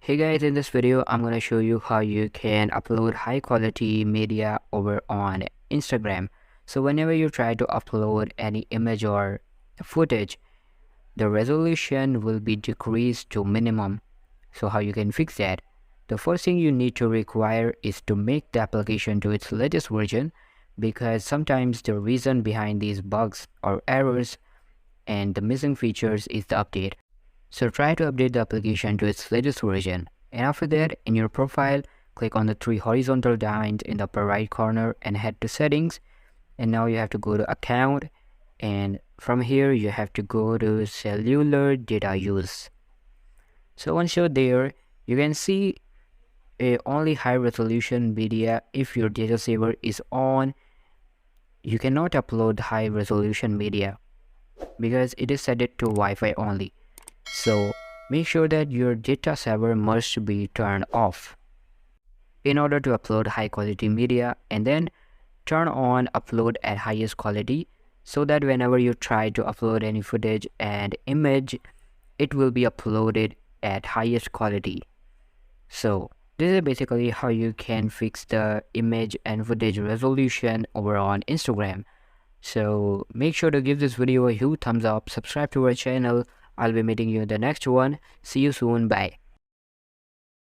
Hey guys, in this video I'm going to show you how you can upload high quality media over on Instagram. So whenever you try to upload any image or footage, the resolution will be decreased to minimum. So how you can fix that? The first thing you need to require is to make the application to its latest version, because sometimes the reason behind these bugs or errors and the missing features is the update. So try to update the application to its latest version. And after that, in your profile, click on the three horizontal lines in the upper right corner and head to settings. And now you have to go to account, and from here you have to go to cellular data use. So once you're there, you can see only high resolution media. If your data saver is on, you cannot upload high resolution media because it is set it to Wi-Fi only. So make sure that your data saver must be turned off in order to upload high quality media, and then turn on upload at highest quality, so that whenever you try to upload any footage and image, it will be uploaded at highest quality. So this is basically how you can fix the image and footage resolution over on Instagram. So make sure to give this video a huge thumbs up, subscribe to our channel. I'll be meeting you in the next one. See you soon. Bye.